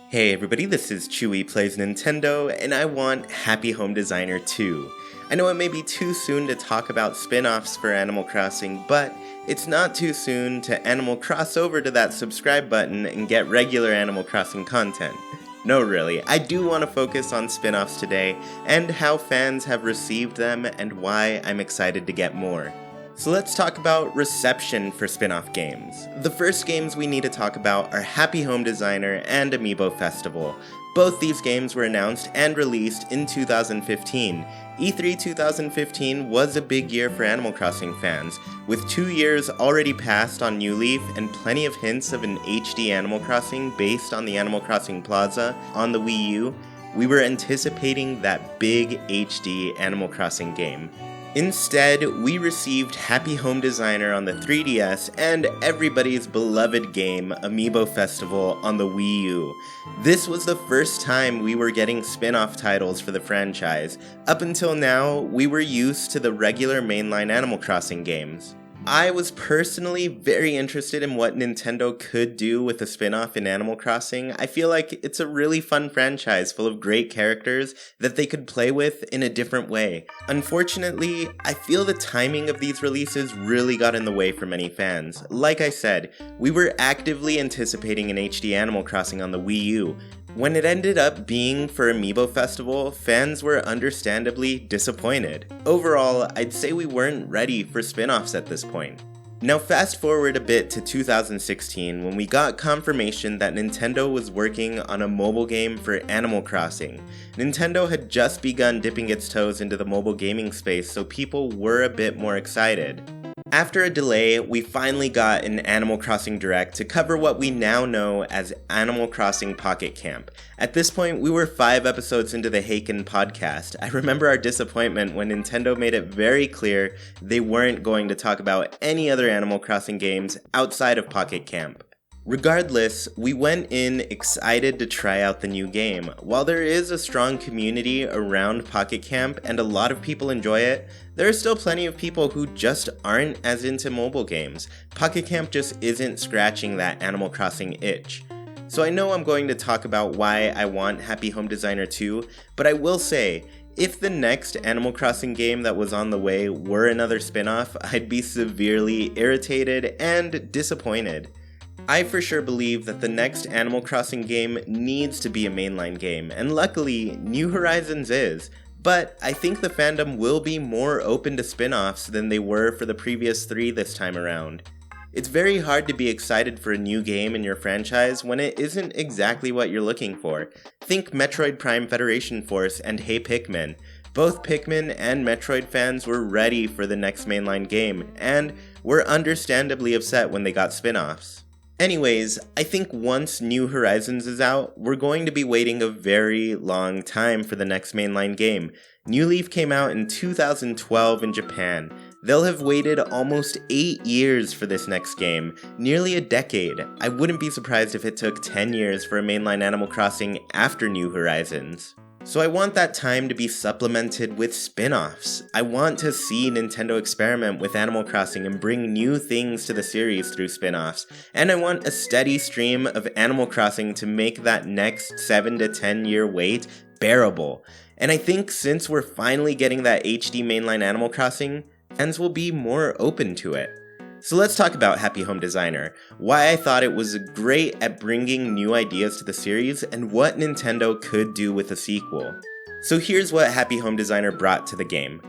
Hey everybody, this is Chewy Plays Nintendo, and I want Happy Home Designer 2. I know it may be too soon to talk about spin-offs for Animal Crossing, but it's not too soon to Animal Cross over to that subscribe button and get regular Animal Crossing content. No, really, I do want to focus on spin-offs today, and how fans have received them, and why I'm excited to get more. So let's talk about reception for spin-off games. The first games we need to talk about are Happy Home Designer and Amiibo Festival. Both these games were announced and released in 2015. E3 2015 was a big year for Animal Crossing fans, with 2 years already passed on New Leaf and plenty of hints of an HD Animal Crossing based on the Animal Crossing Plaza on the Wii U. We were anticipating that big HD Animal Crossing game. Instead, we received Happy Home Designer on the 3DS and everybody's beloved game, Amiibo Festival, on the Wii U. This was the first time we were getting spin-off titles for the franchise. Up until now, we were used to the regular mainline Animal Crossing games. I was personally very interested in what Nintendo could do with a spin-off in Animal Crossing. I feel like it's a really fun franchise full of great characters that they could play with in a different way. Unfortunately, I feel the timing of these releases really got in the way for many fans. Like I said, we were actively anticipating an HD Animal Crossing on the Wii U. When it ended up being for Amiibo Festival, fans were understandably disappointed. Overall, I'd say we weren't ready for spin-offs at this point. Now fast forward a bit to 2016 when we got confirmation that Nintendo was working on a mobile game for Animal Crossing. Nintendo had just begun dipping its toes into the mobile gaming space, so people were a bit more excited. After a delay, we finally got an Animal Crossing Direct to cover what we now know as Animal Crossing Pocket Camp. At this point, we were 5 episodes into the Haken podcast. I remember our disappointment when Nintendo made it very clear they weren't going to talk about any other Animal Crossing games outside of Pocket Camp. Regardless, we went in excited to try out the new game. While there is a strong community around Pocket Camp and a lot of people enjoy it, there are still plenty of people who just aren't as into mobile games. Pocket Camp just isn't scratching that Animal Crossing itch. So I know I'm going to talk about why I want Happy Home Designer 2, but I will say, if the next Animal Crossing game that was on the way were another spin-off, I'd be severely irritated and disappointed. I for sure believe that the next Animal Crossing game needs to be a mainline game, and luckily, New Horizons is. But I think the fandom will be more open to spin-offs than they were for the previous 3 this time around. It's very hard to be excited for a new game in your franchise when it isn't exactly what you're looking for. Think Metroid Prime Federation Force and Hey Pikmin. Both Pikmin and Metroid fans were ready for the next mainline game, and were understandably upset when they got spin-offs. Anyways, I think once New Horizons is out, we're going to be waiting a very long time for the next mainline game. New Leaf came out in 2012 in Japan. They'll have waited almost 8 years for this next game, nearly a decade. I wouldn't be surprised if it took 10 years for a mainline Animal Crossing after New Horizons. So I want that time to be supplemented with spin-offs. I want to see Nintendo experiment with Animal Crossing and bring new things to the series through spin-offs. And I want a steady stream of Animal Crossing to make that next 7 to 10 year wait bearable. And I think since we're finally getting that HD mainline Animal Crossing, fans will be more open to it. So let's talk about Happy Home Designer, why I thought it was great at bringing new ideas to the series, and what Nintendo could do with a sequel. So here's what Happy Home Designer brought to the game.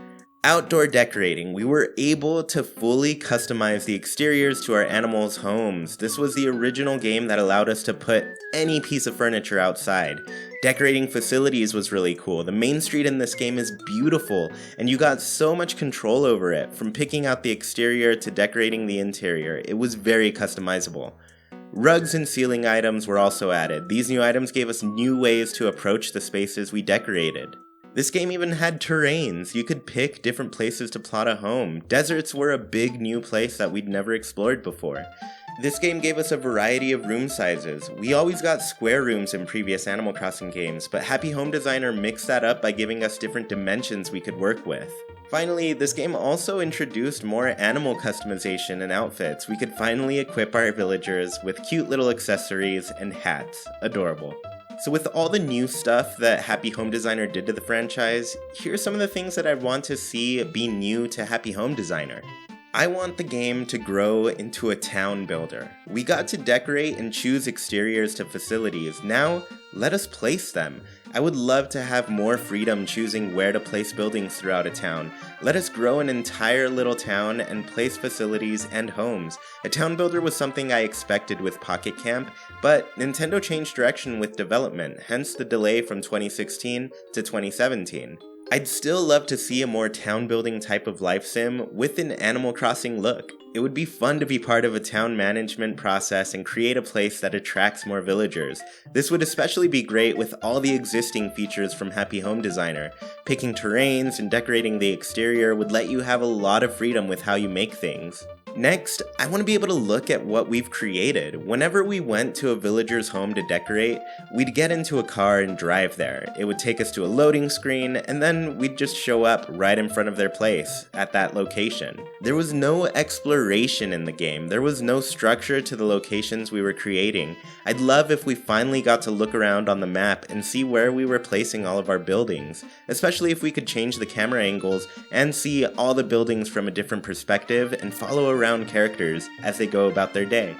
Outdoor decorating. We were able to fully customize the exteriors to our animals' homes. This was the original game that allowed us to put any piece of furniture outside. Decorating facilities was really cool. The main street in this game is beautiful, and you got so much control over it, from picking out the exterior to decorating the interior. It was very customizable. Rugs and ceiling items were also added. These new items gave us new ways to approach the spaces we decorated. This game even had terrains. You could pick different places to plot a home. Deserts were a big new place that we'd never explored before. This game gave us a variety of room sizes. We always got square rooms in previous Animal Crossing games, but Happy Home Designer mixed that up by giving us different dimensions we could work with. Finally, this game also introduced more animal customization and outfits. We could finally equip our villagers with cute little accessories and hats. Adorable. So with all the new stuff that Happy Home Designer did to the franchise, here's some of the things that I'd want to see be new to Happy Home Designer. I want the game to grow into a town builder. We got to decorate and choose exteriors to facilities. Now, let us place them. I would love to have more freedom choosing where to place buildings throughout a town. Let us grow an entire little town and place facilities and homes. A town builder was something I expected with Pocket Camp, but Nintendo changed direction with development, hence the delay from 2016 to 2017. I'd still love to see a more town-building type of life sim with an Animal Crossing look. It would be fun to be part of a town management process and create a place that attracts more villagers. This would especially be great with all the existing features from Happy Home Designer. Picking terrains and decorating the exterior would let you have a lot of freedom with how you make things. Next, I want to be able to look at what we've created. Whenever we went to a villager's home to decorate, we'd get into a car and drive there. It would take us to a loading screen, and then we'd just show up right in front of their place, at that location. There was no exploration in the game. There was no structure to the locations we were creating. I'd love if we finally got to look around on the map and see where we were placing all of our buildings, especially if we could change the camera angles and see all the buildings from a different perspective and follow around characters as they go about their day.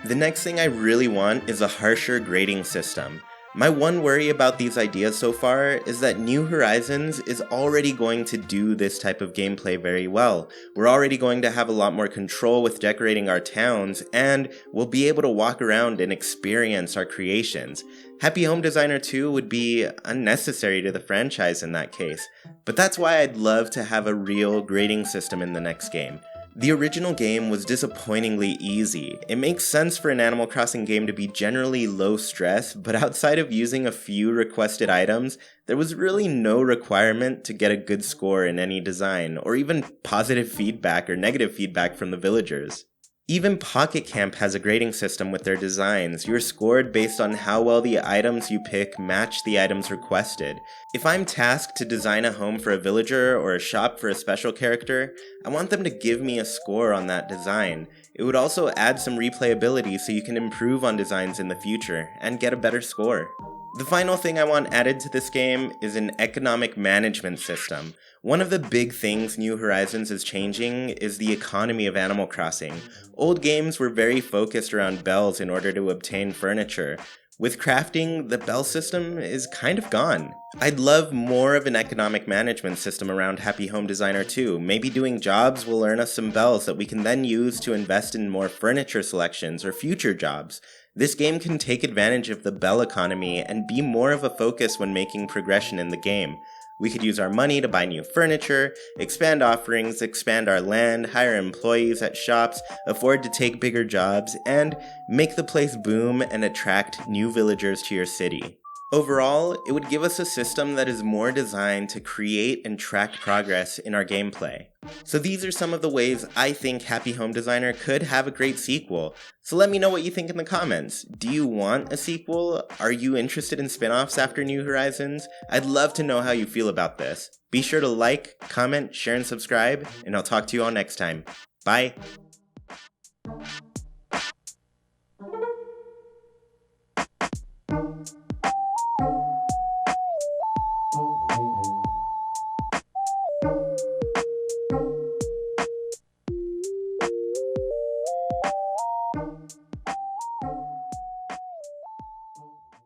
The next thing I really want is a harsher grading system. My one worry about these ideas so far is that New Horizons is already going to do this type of gameplay very well. We're already going to have a lot more control with decorating our towns, and we'll be able to walk around and experience our creations. Happy Home Designer 2 would be unnecessary to the franchise in that case, but that's why I'd love to have a real grading system in the next game. The original game was disappointingly easy. It makes sense for an Animal Crossing game to be generally low stress, but outside of using a few requested items, there was really no requirement to get a good score in any design, or even positive feedback or negative feedback from the villagers. Even Pocket Camp has a grading system with their designs. You're scored based on how well the items you pick match the items requested. If I'm tasked to design a home for a villager or a shop for a special character, I want them to give me a score on that design. It would also add some replayability so you can improve on designs in the future and get a better score. The final thing I want added to this game is an economic management system. One of the big things New Horizons is changing is the economy of Animal Crossing. Old games were very focused around bells in order to obtain furniture. With crafting, the bell system is kind of gone. I'd love more of an economic management system around Happy Home Designer 2. Maybe doing jobs will earn us some bells that we can then use to invest in more furniture selections or future jobs. This game can take advantage of the bell economy and be more of a focus when making progression in the game. We could use our money to buy new furniture, expand offerings, expand our land, hire employees at shops, afford to take bigger jobs, and make the place boom and attract new villagers to your city. Overall, it would give us a system that is more designed to create and track progress in our gameplay. So these are some of the ways I think Happy Home Designer could have a great sequel. So let me know what you think in the comments. Do you want a sequel? Are you interested in spin-offs after New Horizons? I'd love to know how you feel about this. Be sure to like, comment, share, and subscribe, and I'll talk to you all next time. Bye!